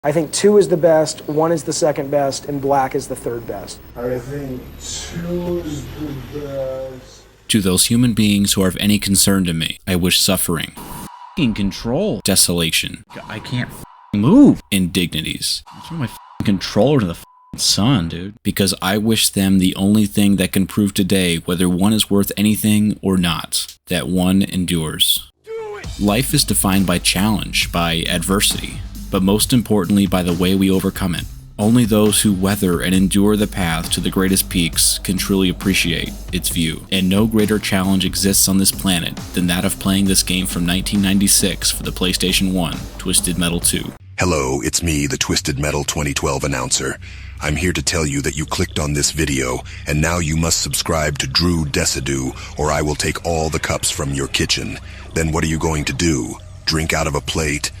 I think 2 is the best, 1 is the second best, and black is the third best. I think 2 is the best. To those human beings who are of any concern to me, I wish suffering, control, desolation, I can't move, indignities. Throw my controller to the sun, dude. Because I wish them the only thing that can prove today whether one is worth anything or not, that one endures. Life is defined by challenge, by adversity, but most importantly by the way we overcome it. Only those who weather and endure the path to the greatest peaks can truly appreciate its view, and no greater challenge exists on this planet than that of playing this game from 1996 for the PlayStation 1, Twisted Metal 2. Hello, it's me, the Twisted Metal 2012 announcer. I'm here to tell you that you clicked on this video, and now you must subscribe to Drew Desidue, or I will take all the cups from your kitchen. Then what are you going to do? Drink out of a plate?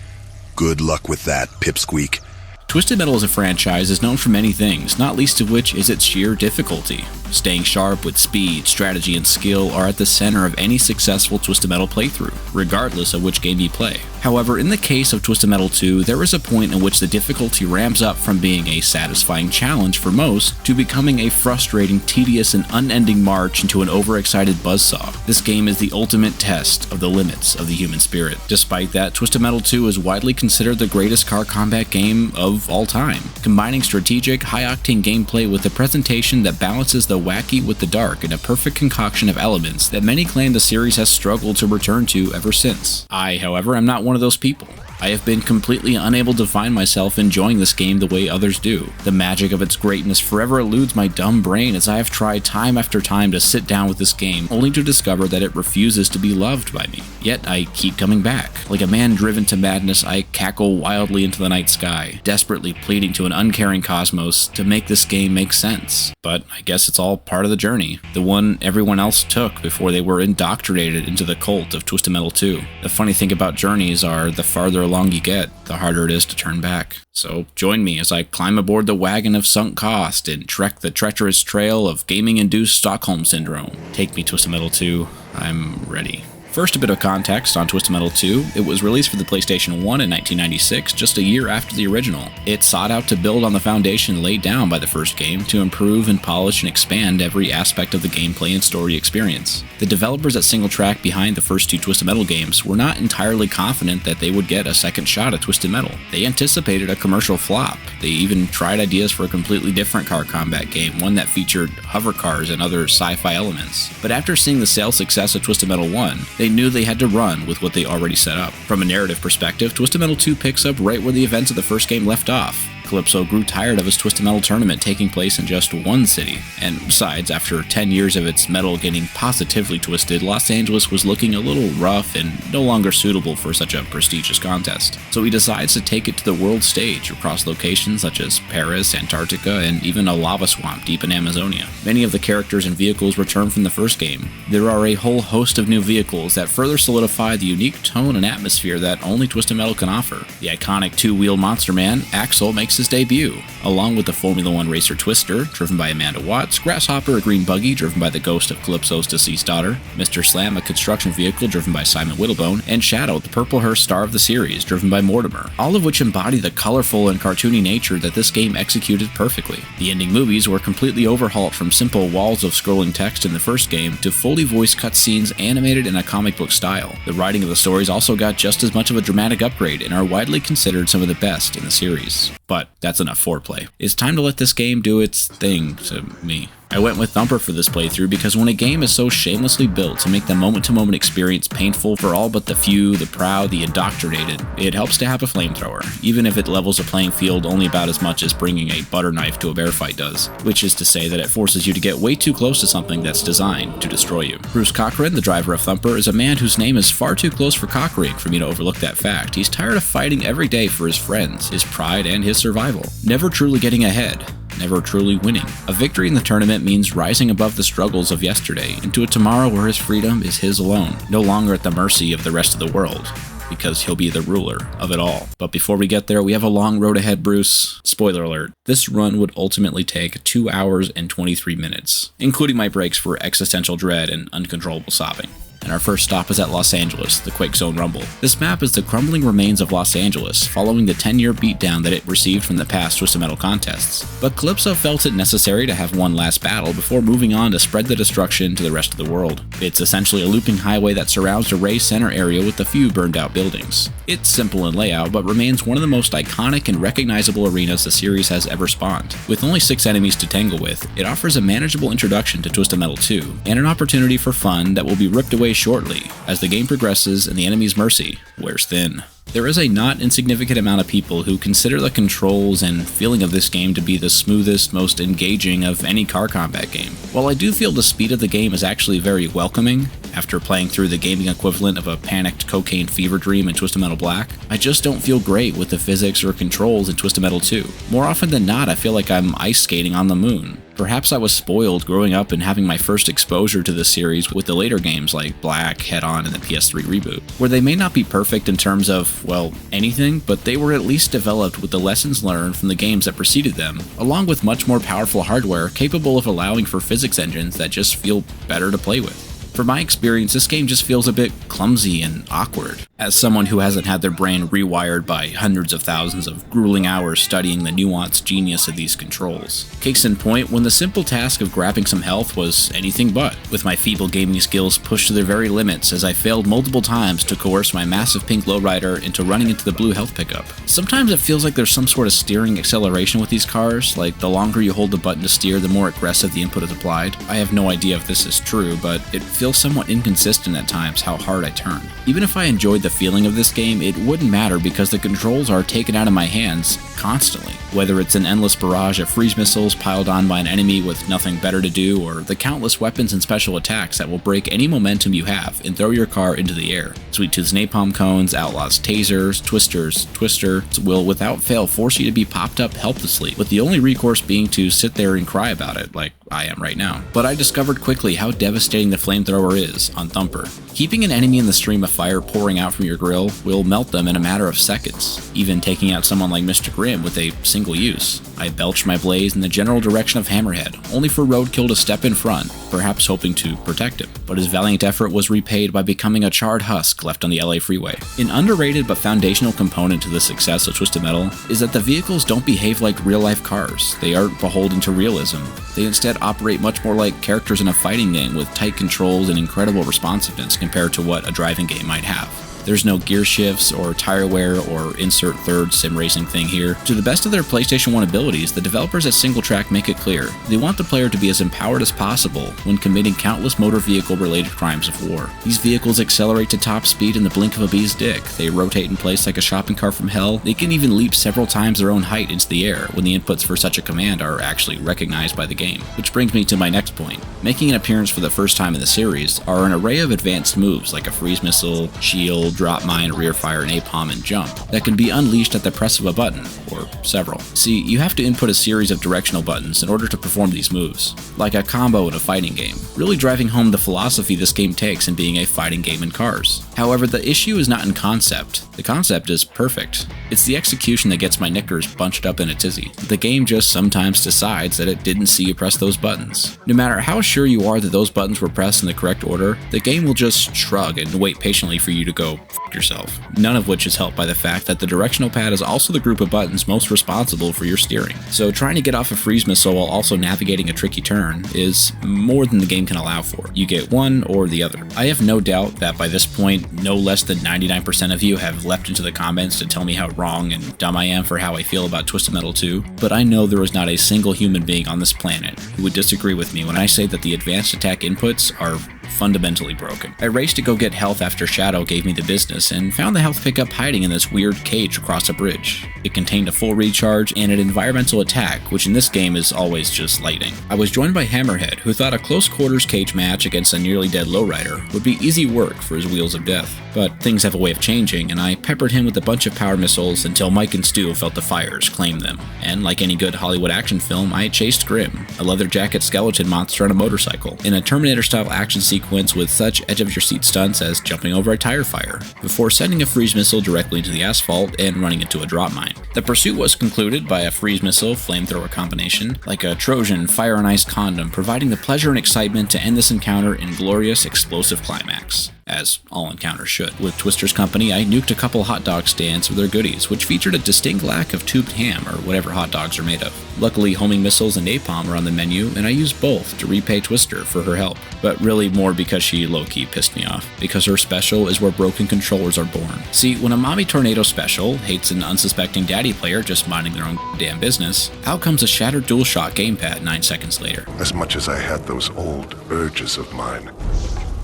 Good luck with that, pipsqueak. Twisted Metal as a franchise is known for many things, not least of which is its sheer difficulty. Staying sharp with speed, strategy, and skill are at the center of any successful Twisted Metal playthrough, regardless of which game you play. However, in the case of Twisted Metal 2, there is a point in which the difficulty ramps up from being a satisfying challenge for most to becoming a frustrating, tedious, and unending march into an overexcited buzzsaw. This game is the ultimate test of the limits of the human spirit. Despite that, Twisted Metal 2 is widely considered the greatest car combat game of all time, combining strategic, high-octane gameplay with a presentation that balances the wacky with the dark in a perfect concoction of elements that many claim the series has struggled to return to ever since. I, however, am not one of those people. I have been completely unable to find myself enjoying this game the way others do. The magic of its greatness forever eludes my dumb brain as I have tried time after time to sit down with this game, only to discover that it refuses to be loved by me. Yet I keep coming back. Like a man driven to madness, I cackle wildly into the night sky, desperately pleading to an uncaring cosmos to make this game make sense. But I guess it's all part of the journey, the one everyone else took before they were indoctrinated into the cult of Twisted Metal 2. The funny thing about journeys are the farther along you get, the harder it is to turn back. So join me as I climb aboard the wagon of sunk cost and trek the treacherous trail of gaming-induced Stockholm Syndrome. Take me, Twisted Metal 2. I'm ready. First, a bit of context on Twisted Metal 2. It was released for the PlayStation 1 in 1996, just a year after the original. It sought out to build on the foundation laid down by the first game to improve and polish and expand every aspect of the gameplay and story experience. The developers at Singletrac behind the first 2 Twisted Metal games were not entirely confident that they would get a second shot at Twisted Metal. They anticipated a commercial flop. They even tried ideas for a completely different car combat game, one that featured hover cars and other sci-fi elements. But after seeing the sales success of Twisted Metal 1, they knew they had to run with what they already set up. From a narrative perspective, Twisted Metal 2 picks up right where the events of the first game left off. Calypso grew tired of his Twisted Metal tournament taking place in just one city, and besides, after 10 years of its metal getting positively twisted, Los Angeles was looking a little rough and no longer suitable for such a prestigious contest. So he decides to take it to the world stage across locations such as Paris, Antarctica, and even a lava swamp deep in Amazonia. Many of the characters and vehicles return from the first game. There are a whole host of new vehicles that further solidify the unique tone and atmosphere that only Twisted Metal can offer. The iconic 2-wheel Monster Man, Axel, makes his debut, along with the Formula 1 racer Twister, driven by Amanda Watts, Grasshopper, a green buggy driven by the ghost of Calypso's deceased daughter, Mr. Slam, a construction vehicle driven by Simon Whittlebone, and Shadow, the purple hearse star of the series, driven by Mortimer, all of which embody the colorful and cartoony nature that this game executed perfectly. The ending movies were completely overhauled from simple walls of scrolling text in the first game to fully voiced cutscenes animated in a comic book style. The writing of the stories also got just as much of a dramatic upgrade and are widely considered some of the best in the series. But that's enough foreplay. It's time to let this game do its thing to me. I went with Thumper for this playthrough because when a game is so shamelessly built to make the moment-to-moment experience painful for all but the few, the proud, the indoctrinated, it helps to have a flamethrower, even if it levels a playing field only about as much as bringing a butter knife to a bear fight does, which is to say that it forces you to get way too close to something that's designed to destroy you. Bruce Cochran, the driver of Thumper, is a man whose name is far too close for cockring for me to overlook that fact. He's tired of fighting every day for his friends, his pride, and his survival, never truly getting ahead, never truly winning. A victory in the tournament means rising above the struggles of yesterday into a tomorrow where his freedom is his alone, no longer at the mercy of the rest of the world, because he'll be the ruler of it all. But before we get there, we have a long road ahead, Bruce. Spoiler alert, this run would ultimately take 2 hours and 23 minutes, including my breaks for existential dread and uncontrollable sobbing. and our first stop is at Los Angeles, the Quake Zone Rumble. This map is the crumbling remains of Los Angeles, following the 10-year beatdown that it received from the past Twisted Metal contests. But Calypso felt it necessary to have one last battle before moving on to spread the destruction to the rest of the world. It's essentially a looping highway that surrounds a raised center area with a few burned out buildings. It's simple in layout, but remains one of the most iconic and recognizable arenas the series has ever spawned. With only 6 enemies to tangle with, it offers a manageable introduction to Twisted Metal 2, and an opportunity for fun that will be ripped away shortly as the game progresses and the enemy's mercy wears thin. There is a not insignificant amount of people who consider the controls and feeling of this game to be the smoothest, most engaging of any car combat game. While I do feel the speed of the game is actually very welcoming, after playing through the gaming equivalent of a panicked cocaine fever dream in Twisted Metal Black, I just don't feel great with the physics or controls in Twisted Metal 2. More often than not, I feel like I'm ice skating on the moon. Perhaps I was spoiled growing up and having my first exposure to the series with the later games like Black, Head On, and the PS3 reboot, where they may not be perfect in terms of, well, anything, but they were at least developed with the lessons learned from the games that preceded them, along with much more powerful hardware capable of allowing for physics engines that just feel better to play with. For my experience, this game just feels a bit clumsy and awkward. As someone who hasn't had their brain rewired by hundreds of thousands of grueling hours studying the nuanced genius of these controls. Case in point, when the simple task of grabbing some health was anything but, with my feeble gaming skills pushed to their very limits as I failed multiple times to coerce my massive pink lowrider into running into the blue health pickup. Sometimes it feels like there's some sort of steering acceleration with these cars, like the longer you hold the button to steer, the more aggressive the input is applied. I have no idea if this is true, but it feels somewhat inconsistent at times how hard I turn. Even if I enjoyed the feeling of this game, it wouldn't matter because the controls are taken out of my hands constantly. Whether it's an endless barrage of freeze missiles piled on by an enemy with nothing better to do, or the countless weapons and special attacks that will break any momentum you have and throw your car into the air. Sweet Tooth's napalm cones, Outlaw's tasers, Twister's twister will without fail force you to be popped up helplessly, with the only recourse being to sit there and cry about it, like I am right now. But I discovered quickly how devastating the flamethrower is on Thumper. Keeping an enemy in the stream of fire pouring out from your grill will melt them in a matter of seconds, even taking out someone like Mr. Grimm with a single use. I belched my blaze in the general direction of Hammerhead, only for Roadkill to step in front, perhaps hoping to protect him. But his valiant effort was repaid by becoming a charred husk left on the LA freeway. An underrated but foundational component to the success of Twisted Metal is that the vehicles don't behave like real-life cars. They aren't beholden to realism. They instead operate much more like characters in a fighting game with tight controls and incredible responsiveness compared to what a driving game might have. There's no gear shifts or tire wear or insert third sim racing thing here. To the best of their PlayStation 1 abilities, the developers at Singletrac make it clear they want the player to be as empowered as possible when committing countless motor vehicle related crimes of war. These vehicles accelerate to top speed in the blink of a bee's dick. They rotate in place like a shopping cart from hell. They can even leap several times their own height into the air when the inputs for such a command are actually recognized by the game. Which brings me to my next point. Making an appearance for the first time in the series are an array of advanced moves like a freeze missile, shield, drop mine, rear fire, napalm, and jump that can be unleashed at the press of a button, or several. See, you have to input a series of directional buttons in order to perform these moves, like a combo in a fighting game, really driving home the philosophy this game takes in being a fighting game in cars. However, the issue is not in concept. The concept is perfect. It's the execution that gets my knickers bunched up in a tizzy. The game just sometimes decides that it didn't see you press those buttons. No matter how sure you are that those buttons were pressed in the correct order, the game will just shrug and wait patiently for you to go f yourself. None of which is helped by the fact that the directional pad is also the group of buttons most responsible for your steering. So trying to get off a freeze missile while also navigating a tricky turn is more than the game can allow for. You get one or the other. I have no doubt that by this point, no less than 99% of you have leapt into the comments to tell me how wrong and dumb I am for how I feel about Twisted Metal 2, but I know there is not a single human being on this planet who would disagree with me when I say that the advanced attack inputs are fundamentally broken. I raced to go get health after Shadow gave me the business and found the health pickup hiding in this weird cage across a bridge. It contained a full recharge and an environmental attack, which in this game is always just lightning. I was joined by Hammerhead, who thought a close quarters cage match against a nearly dead lowrider would be easy work for his wheels of death. But things have a way of changing, and I peppered him with a bunch of power missiles until Mike and Stu felt the fires claim them. And like any good Hollywood action film, I chased Grimm, a leather jacket skeleton monster on a motorcycle, in a Terminator-style action sequence sequence with such edge-of-your-seat stunts as jumping over a tire fire, before sending a freeze missile directly into the asphalt and running into a drop mine. The pursuit was concluded by a freeze missile flamethrower combination, like a Trojan fire and ice condom, providing the pleasure and excitement to end this encounter in glorious explosive climax. As all encounters should. With Twister's company, I nuked a couple hot dog stands for their goodies, which featured a distinct lack of tubed ham or whatever hot dogs are made of. Luckily, homing missiles and napalm are on the menu, and I used both to repay Twister for her help. But really more because she low-key pissed me off, because her special is where broken controllers are born. See, when a Mommy Tornado special hates an unsuspecting daddy player just minding their own damn business, out comes a shattered DualShock gamepad 9 seconds later. As much as I had those old urges of mine,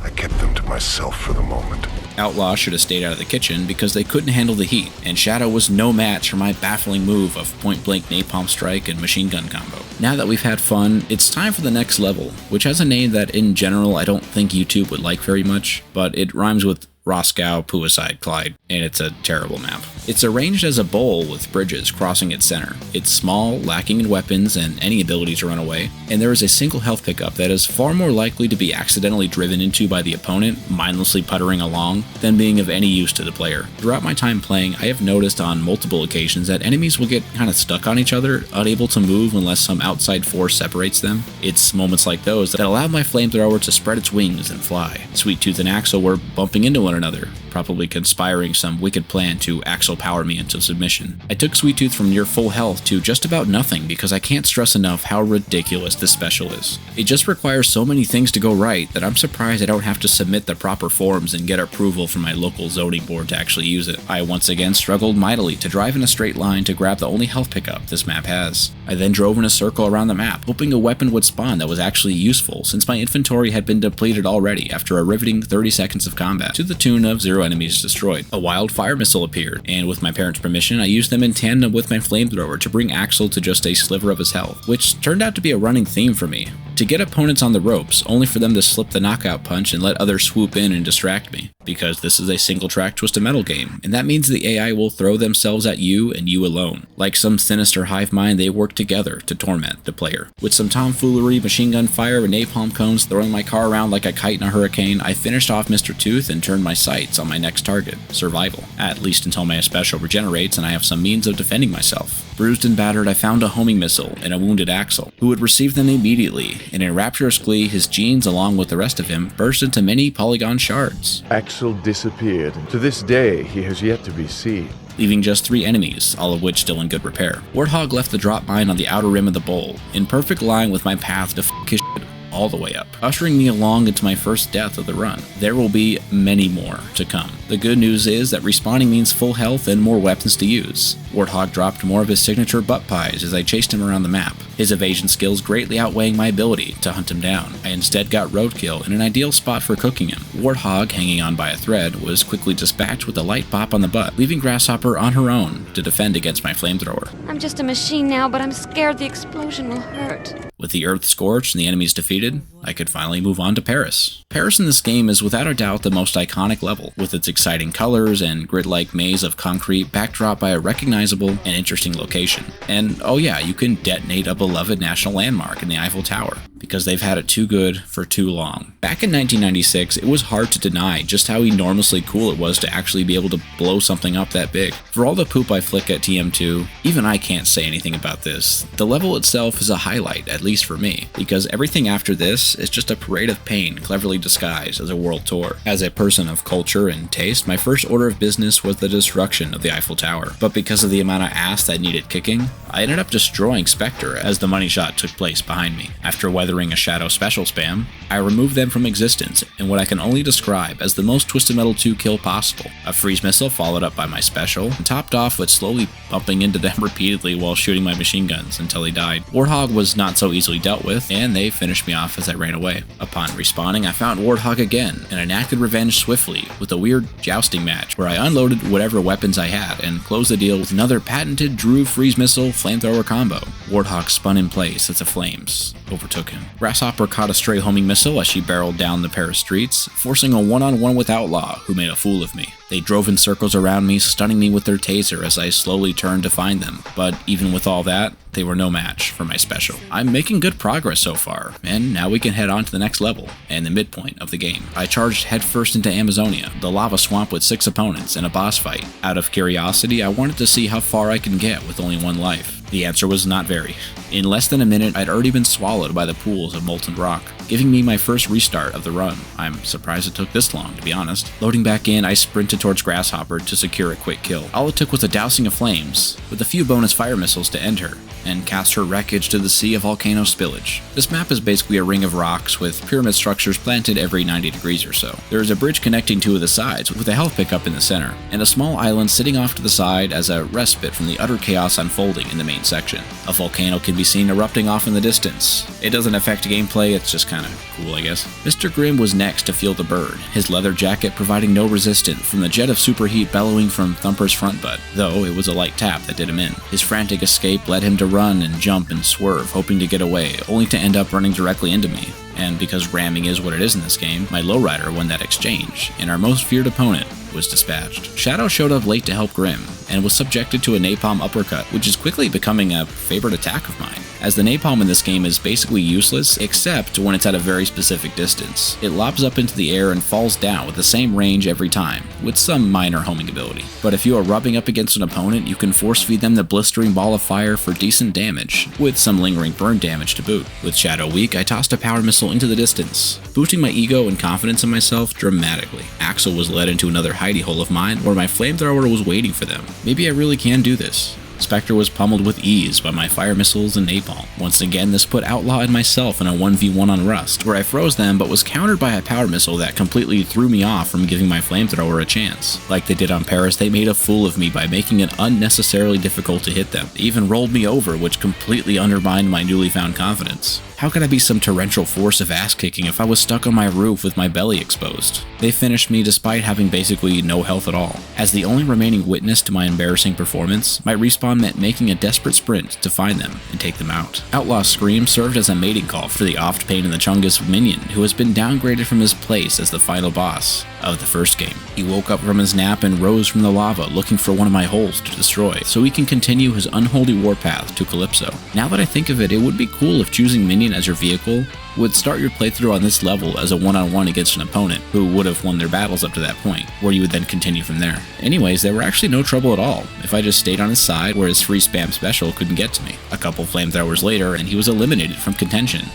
I kept them to myself for the moment. Outlaw should have stayed out of the kitchen because they couldn't handle the heat, and Shadow was no match for my baffling move of point-blank napalm strike and machine gun combo. Now that we've had fun, it's time for the next level, which has a name that in general I don't think YouTube would like very much, but it rhymes with Roscoe, Puicide, Clyde, and it's a terrible map. It's arranged as a bowl with bridges crossing its center. It's small, lacking in weapons and any ability to run away, and there is a single health pickup that is far more likely to be accidentally driven into by the opponent, mindlessly puttering along, than being of any use to the player. Throughout my time playing, I have noticed on multiple occasions that enemies will get kind of stuck on each other, unable to move unless some outside force separates them. It's moments like those that allowed my flamethrower to spread its wings and fly. Sweet Tooth and Axel were bumping into one another, probably conspiring some wicked plan to Axel power me into submission. I took Sweet Tooth from near full health to just about nothing because I can't stress enough how ridiculous this special is. It just requires so many things to go right that I'm surprised I don't have to submit the proper forms and get approval from my local zoning board to actually use it. I once again struggled mightily to drive in a straight line to grab the only health pickup this map has. I then drove in a circle around the map, hoping a weapon would spawn that was actually useful since my inventory had been depleted already after a riveting 30 seconds of combat, to the tune of 0 enemies destroyed. A wild fire missile appeared, and with my parents' permission, I used them in tandem with my flamethrower to bring Axel to just a sliver of his health, which turned out to be a running theme for me. To get opponents on the ropes, only for them to slip the knockout punch and let others swoop in and distract me. Because this is a single-track Twisted Metal game, and that means the AI will throw themselves at you and you alone. Like some sinister hive mind, they work together to torment the player. With some tomfoolery, machine gun fire, and napalm cones throwing my car around like a kite in a hurricane, I finished off Mr. Tooth and turned my sights on my next target, survival. At least until my special regenerates and I have some means of defending myself. Bruised and battered, I found a homing missile and a wounded Axel, who would receive them immediately, and in rapturous glee, his genes along with the rest of him burst into many polygon shards. Axel disappeared. To this day, he has yet to be seen, leaving just 3 enemies, all of which still in good repair. Warthog left the drop mine on the outer rim of the bowl, in perfect line with my path to f*** his shit all the way up, ushering me along into my first death of the run. There will be many more to come. The good news is that respawning means full health and more weapons to use. Warthog dropped more of his signature butt pies as I chased him around the map, his evasion skills greatly outweighing my ability to hunt him down. I instead got roadkill in an ideal spot for cooking him. Warthog, hanging on by a thread, was quickly dispatched with a light bop on the butt, leaving Grasshopper on her own to defend against my flamethrower. I'm just a machine now, but I'm scared the explosion will hurt. With the earth scorched and the enemies defeated, I could finally move on to Paris. Paris in this game is without a doubt the most iconic level, with its exciting colors and grid-like maze of concrete backdropped by a recognizable and interesting location. And oh yeah, you can detonate a beloved national landmark in the Eiffel Tower, because they've had it too good for too long. Back in 1996, it was hard to deny just how enormously cool it was to actually be able to blow something up that big. For all the poop I flick at TM2, even I can't say anything about this. The level itself is a highlight, at least for me, because everything after this is just a parade of pain cleverly disguised as a world tour. As a person of culture and taste, my first order of business was the destruction of the Eiffel Tower, but because of the amount of ass that needed kicking, I ended up destroying Spectre as the money shot took place behind me. After weathering a Shadow special spam, I removed them from existence in what I can only describe as the most Twisted Metal 2 kill possible. A freeze missile followed up by my special, and topped off with slowly bumping into them repeatedly while shooting my machine guns until he died. Warthog was not so easily dealt with, and they finished me off as I ran away. Upon respawning, I found Warthog again, and enacted revenge swiftly with a weird jousting match where I unloaded whatever weapons I had and closed the deal with another patented Drew freeze missile flamethrower combo. Warthog spun in place as the flames overtook him. Grasshopper caught a stray homing missile as she barreled down the Paris streets, forcing a one-on-one with Outlaw, who made a fool of me. They drove in circles around me, stunning me with their taser as I slowly turned to find them, but even with all that, they were no match for my special. I'm making good progress so far, and now we can head on to the next level, and the midpoint of the game. I charged headfirst into Amazonia, the lava swamp with 6 opponents in a boss fight. Out of curiosity, I wanted to see how far I can get with only 1 life. The answer was not very. In less than a minute, I'd already been swallowed by the pools of molten rock, giving me my first restart of the run. I'm surprised it took this long, to be honest. Loading back in, I sprinted towards Grasshopper to secure a quick kill. All it took was a dousing of flames, with a few bonus fire missiles to end her, and cast her wreckage to the sea of volcano spillage. This map is basically a ring of rocks with pyramid structures planted every 90 degrees or so. There is a bridge connecting 2 of the sides, with a health pickup in the center, and a small island sitting off to the side as a respite from the utter chaos unfolding in the main section. A volcano can be seen erupting off in the distance. It doesn't affect gameplay, it's just kinda cool, I guess. Mr. Grimm was next to feel the burn, his leather jacket providing no resistance from the jet of superheat bellowing from Thumper's front butt, though it was a light tap that did him in. His frantic escape led him to run and jump and swerve, hoping to get away, only to end up running directly into me. And because ramming is what it is in this game, my lowrider won that exchange, and our most feared opponent was dispatched. Shadow showed up late to help Grimm, and was subjected to a napalm uppercut, which is quickly becoming a favorite attack of mine, as the napalm in this game is basically useless except when it's at a very specific distance. It lobs up into the air and falls down with the same range every time, with some minor homing ability. But if you are rubbing up against an opponent, you can force feed them the blistering ball of fire for decent damage, with some lingering burn damage to boot. With Shadow weak, I tossed a power missile into the distance, boosting my ego and confidence in myself dramatically. Axel was led into another hidey hole of mine where my flamethrower was waiting for them. Maybe I really can do this. Spectre was pummeled with ease by my fire missiles and napalm. Once again, this put Outlaw and myself in a 1v1 on Rust, where I froze them but was countered by a power missile that completely threw me off from giving my flamethrower a chance. Like they did on Paris, they made a fool of me by making it unnecessarily difficult to hit them. They even rolled me over, which completely undermined my newly found confidence. How could I be some torrential force of ass-kicking if I was stuck on my roof with my belly exposed? They finished me despite having basically no health at all. As the only remaining witness to my embarrassing performance, my respawn meant making a desperate sprint to find them and take them out. Outlaw's scream served as a mating call for the oft pain in the Chungus minion who has been downgraded from his place as the final boss of the first game. He woke up from his nap and rose from the lava looking for one of my holes to destroy so he can continue his unholy warpath to Calypso. Now that I think of it, it would be cool if choosing minion as your vehicle would start your playthrough on this level as a one-on-one against an opponent who would have won their battles up to that point, where you would then continue from there. Anyways, there were actually no trouble at all if I just stayed on his side where his free spam special couldn't get to me. A couple flamethrowers later and he was eliminated from contention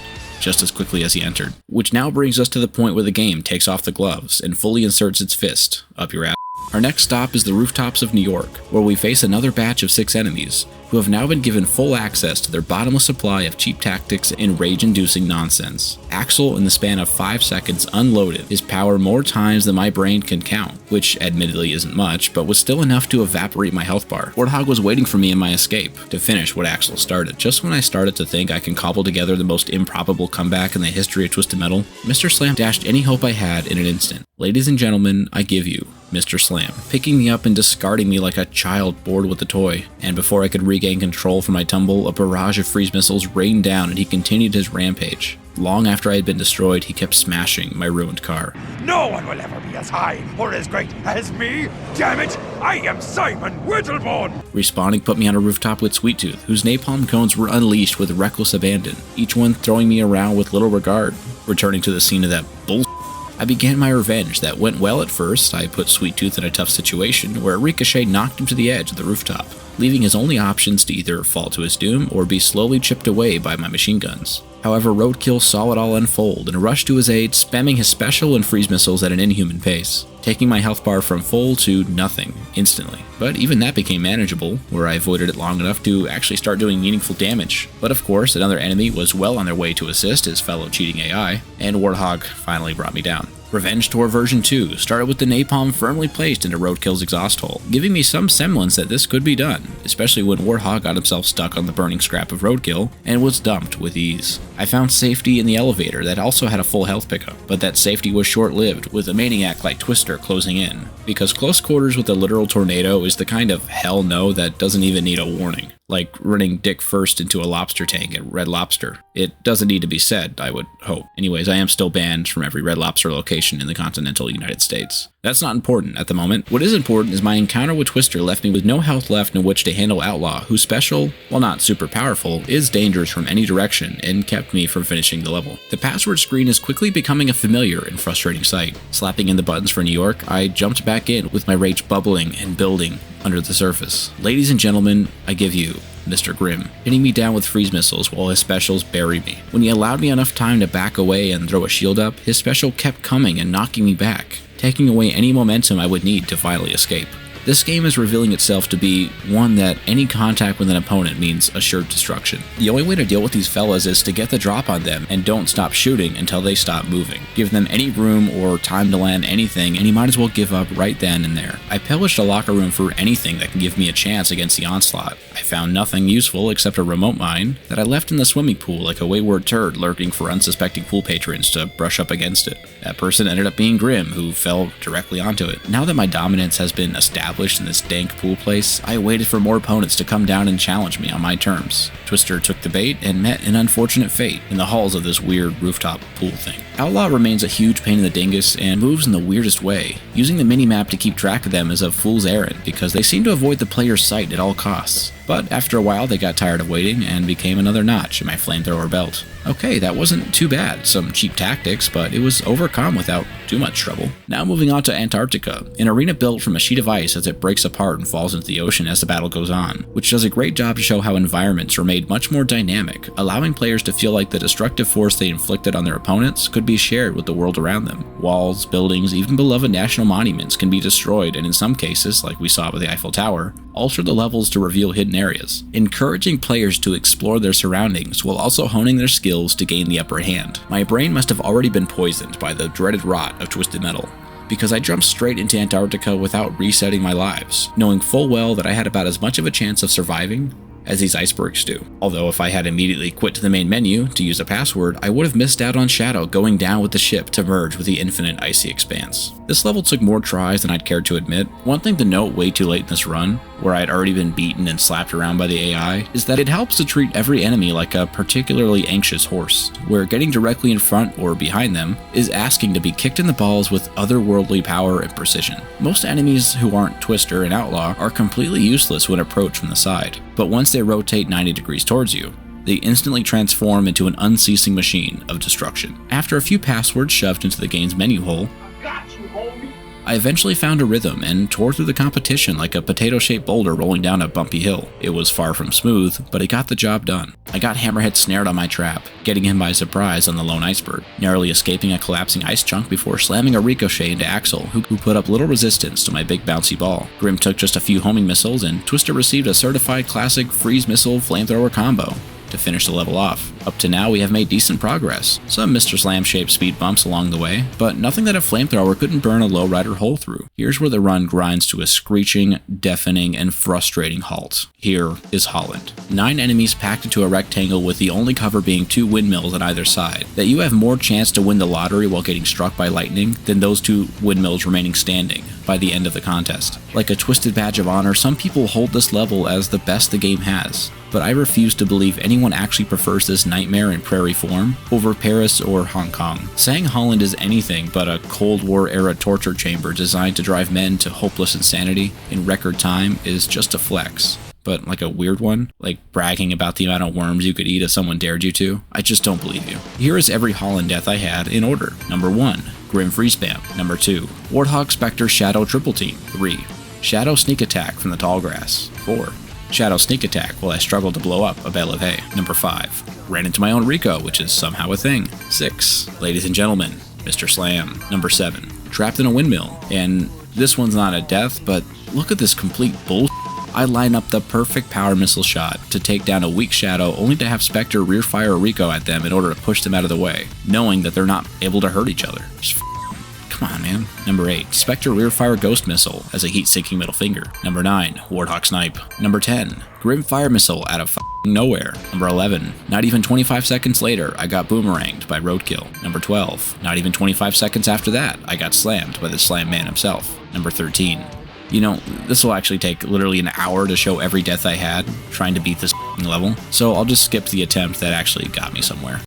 just as quickly as he entered. Which now brings us to the point where the game takes off the gloves and fully inserts its fist up your ass. Our next stop is the rooftops of New York, where we face another batch of 6 enemies, who have now been given full access to their bottomless supply of cheap tactics and rage-inducing nonsense. Axel, in the span of 5 seconds, unloaded his power more times than my brain can count, which admittedly isn't much, but was still enough to evaporate my health bar. Warthog was waiting for me in my escape to finish what Axel started. Just when I started to think I can cobble together the most improbable comeback in the history of Twisted Metal, Mr. Slam dashed any hope I had in an instant. Ladies and gentlemen, I give you Mr. Slam, picking me up and discarding me like a child bored with a toy. And before I could regain control from my tumble, a barrage of freeze missiles rained down and he continued his rampage. Long after I had been destroyed, he kept smashing my ruined car. No one will ever be as high or as great as me! Damn it! I am Simon Whittleborn! Respawning put me on a rooftop with Sweet Tooth, whose napalm cones were unleashed with reckless abandon, each one throwing me around with little regard. Returning to the scene of that bull, I began my revenge that went well at first. I put Sweet Tooth in a tough situation where a ricochet knocked him to the edge of the rooftop, leaving his only options to either fall to his doom or be slowly chipped away by my machine guns. However, Roadkill saw it all unfold and rushed to his aid, spamming his special and freeze missiles at an inhuman pace, taking my health bar from full to nothing instantly. But even that became manageable, where I avoided it long enough to actually start doing meaningful damage. But of course, another enemy was well on their way to assist his fellow cheating AI, and Warthog finally brought me down. Revenge Tour version 2 started with the napalm firmly placed into Roadkill's exhaust hole, giving me some semblance that this could be done, especially when Warthog got himself stuck on the burning scrap of Roadkill and was dumped with ease. I found safety in the elevator that also had a full health pickup, but that safety was short-lived with a maniac like Twister closing in, because close quarters with a literal tornado is the kind of hell no that doesn't even need a warning. like running dick first into a lobster tank at Red Lobster. It doesn't need to be said, I would hope. Anyways, I am still banned from every Red Lobster location in the continental United States. That's not important at the moment. What is important is my encounter with Twister left me with no health left in which to handle Outlaw, whose special, while not super powerful, is dangerous from any direction and kept me from finishing the level. The password screen is quickly becoming a familiar and frustrating sight. Slapping in the buttons for New York, I jumped back in with my rage bubbling and building under the surface. Ladies and gentlemen, I give you Mr. Grimm, hitting me down with freeze missiles while his specials bury me. When he allowed me enough time to back away and throw a shield up, his special kept coming and knocking me back, taking away any momentum I would need to finally escape. This game is revealing itself to be one that any contact with an opponent means assured destruction. The only way to deal with these fellas is to get the drop on them and don't stop shooting until they stop moving. Give them any room or time to land anything and you might as well give up right then and there. I pillaged a locker room for anything that can give me a chance against the onslaught. I found nothing useful except a remote mine that I left in the swimming pool like a wayward turd lurking for unsuspecting pool patrons to brush up against it. That person ended up being Grimm, who fell directly onto it. Now that my dominance has been established in this dank pool place, I waited for more opponents to come down and challenge me on my terms. Twister took the bait and met an unfortunate fate in the halls of this weird rooftop pool thing. Outlaw remains a huge pain in the dingus and moves in the weirdest way. Using the minimap to keep track of them is a fool's errand because they seem to avoid the player's sight at all costs. But after a while they got tired of waiting and became another notch in my flamethrower belt. Okay, that wasn't too bad, some cheap tactics, but it was overcome without too much trouble. Now moving on to Antarctica, an arena built from a sheet of ice as it breaks apart and falls into the ocean as the battle goes on, which does a great job to show how environments are made much more dynamic, allowing players to feel like the destructive force they inflicted on their opponents could be shared with the world around them. Walls, buildings, even beloved national monuments can be destroyed and in some cases, like we saw with the Eiffel Tower, alter the levels to reveal hidden areas, encouraging players to explore their surroundings while also honing their skills to gain the upper hand. My brain must have already been poisoned by the dreaded rot of Twisted Metal, because I jumped straight into Antarctica without resetting my lives, knowing full well that I had about as much of a chance of surviving as these icebergs do. Although if I had immediately quit to the main menu to use a password, I would have missed out on Shadow going down with the ship to merge with the infinite icy expanse. This level took more tries than I'd cared to admit. One thing to note way too late in this run, where I'd already been beaten and slapped around by the AI, is that it helps to treat every enemy like a particularly anxious horse, where getting directly in front or behind them is asking to be kicked in the balls with otherworldly power and precision. Most enemies who aren't Twister and Outlaw are completely useless when approached from the side, but once they rotate 90 degrees towards you, they instantly transform into an unceasing machine of destruction. After a few passwords shoved into the game's menu hole, I eventually found a rhythm and tore through the competition like a potato-shaped boulder rolling down a bumpy hill. It was far from smooth, but it got the job done. I got Hammerhead snared on my trap, getting him by surprise on the lone iceberg, narrowly escaping a collapsing ice chunk before slamming a ricochet into Axel, who put up little resistance to my big bouncy ball. Grimm took just a few homing missiles, and Twister received a certified classic freeze missile flamethrower combo to finish the level off. Up to now, we have made decent progress. Some Mr. Slam-shaped speed bumps along the way, but nothing that a flamethrower couldn't burn a lowrider hole through. Here's where the run grinds to a screeching, deafening, and frustrating halt. Here is Holland. 9 enemies packed into a rectangle with the only cover being 2 windmills on either side. That you have more chance to win the lottery while getting struck by lightning than those 2 windmills remaining standing by the end of the contest. Like a twisted badge of honor, some people hold this level as the best the game has, but I refuse to believe anyone actually prefers this nightmare in prairie form over Paris or Hong Kong. Saying Holland is anything but a Cold War era torture chamber designed to drive men to hopeless insanity in record time is just a flex. But like a weird one, like bragging about the amount of worms you could eat if someone dared you to, I just don't believe you. Here is every Holland death I had in order. Number 1, Grim Freeze Spam. Number 2, Warthog Spectre Shadow Triple Team. 3, Shadow Sneak Attack from the tall grass. 4, Shadow Sneak Attack while I struggled to blow up a bale of hay. Number 5, ran into my own Rico, which is somehow a thing. 6, ladies and gentlemen, Mr. Slam. Number 7, trapped in a windmill. And this one's not a death, but look at this complete bullshit. I line up the perfect power missile shot to take down a weak Shadow only to have Spectre rear fire a Rico at them in order to push them out of the way, knowing that they're not able to hurt each other. Just come on, man. Number 8, Spectre rear fire Ghost Missile as a heat-sinking middle finger. Number 9, Warthog Snipe. Number 10, Grim Fire Missile out of nowhere. Number 11, not even 25 seconds later, I got boomeranged by Roadkill. Number 12, not even 25 seconds after that, I got slammed by the Slam Man himself. Number 13, You know, this will actually take literally an hour to show every death I had trying to beat this level, so I'll just skip the attempt that actually got me somewhere.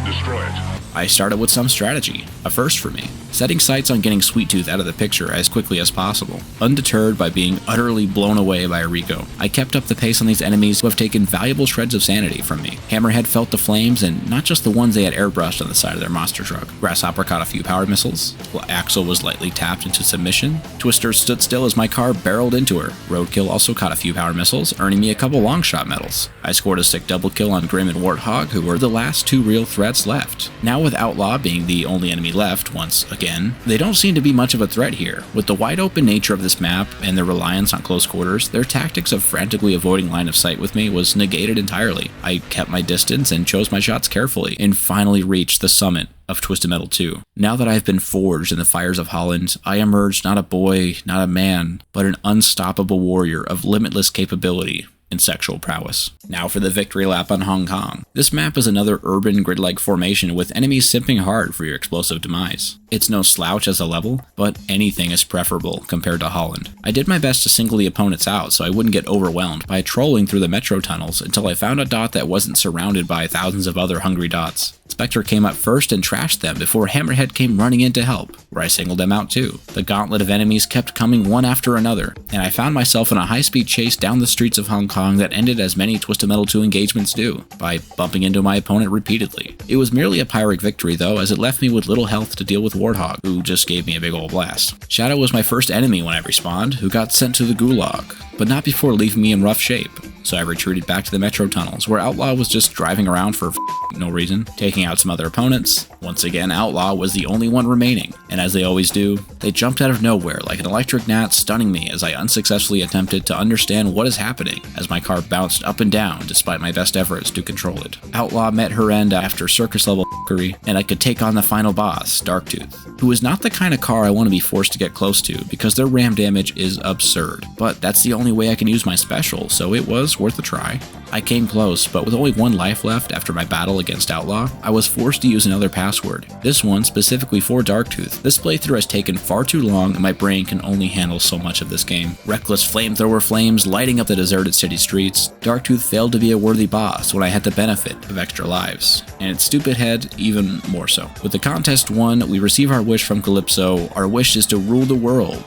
Destroy it. I started with some strategy, a first for me, setting sights on getting Sweet Tooth out of the picture as quickly as possible. Undeterred by being utterly blown away by Rico, I kept up the pace on these enemies who have taken valuable shreds of sanity from me. Hammerhead felt the flames, and not just the ones they had airbrushed on the side of their monster truck. Grasshopper caught a few power missiles, while Axel was lightly tapped into submission. Twister stood still as my car barreled into her. Roadkill also caught a few power missiles, earning me a couple long shot medals. I scored a sick double kill on Grim and Warthog, who were the last two real threats left. Now with Outlaw being the only enemy left once again, they don't seem to be much of a threat here. With the wide open nature of this map and their reliance on close quarters, their tactics of frantically avoiding line of sight with me was negated entirely. I kept my distance and chose my shots carefully, and finally reached the summit of Twisted Metal 2. Now that I've been forged in the fires of Holland, I emerged not a boy, not a man, but an unstoppable warrior of limitless capability and sexual prowess. Now for the victory lap on Hong Kong. This map is another urban grid-like formation with enemies simping hard for your explosive demise. It's no slouch as a level, but anything is preferable compared to Holland. I did my best to single the opponents out so I wouldn't get overwhelmed by trolling through the metro tunnels until I found a dot that wasn't surrounded by thousands of other hungry dots. Spectre came up first and trashed them before Hammerhead came running in to help, where I singled them out too. The gauntlet of enemies kept coming one after another, and I found myself in a high-speed chase down the streets of Hong Kong that ended as many Twisted Metal 2 engagements do, by bumping into my opponent repeatedly. It was merely a Pyrrhic victory though, as it left me with little health to deal with Warthog, who just gave me a big ol' blast. Shadow was my first enemy when I respawned, who got sent to the Gulag, but not before leaving me in rough shape. So I retreated back to the metro tunnels, where Outlaw was just driving around for no reason, taking out some other opponents. Once again, Outlaw was the only one remaining, and as they always do, they jumped out of nowhere like an electric gnat, stunning me as I unsuccessfully attempted to understand what is happening, as my car bounced up and down despite my best efforts to control it. Outlaw met her end after circus-level f***ery, and I could take on the final boss, Darktooth, who is not the kind of car I want to be forced to get close to because their ram damage is absurd. But that's the only way I can use my special, so it was worth a try. I came close, but with only one life left after my battle against Outlaw, I was forced to use another password, this one specifically for Darktooth. This playthrough has taken far too long and my brain can only handle so much of this game. Reckless flamethrower flames lighting up the deserted city streets, Darktooth failed to be a worthy boss when I had the benefit of extra lives, and its stupid head even more so. With the contest won, we receive our wish from Calypso. Our wish is to rule the world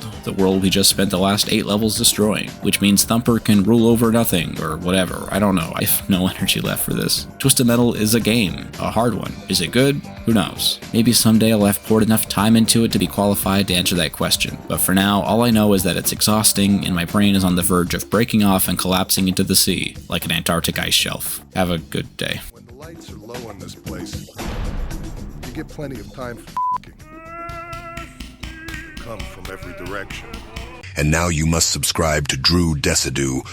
we just spent the last 8 levels destroying, which means Thumper can rule over nothing, or whatever, I don't know, I have no energy left for this. Twisted Metal is a game, a hard one. Is it good? Who knows? Maybe someday I'll have poured enough time into it to be qualified to answer that question, but for now, all I know is that it's exhausting and my brain is on the verge of breaking off and collapsing into the sea, like an Antarctic ice shelf. Have a good day. When the lights are low in this place, you get plenty of time for f***ing. Come from every direction. And now you must subscribe to Drew Desidue,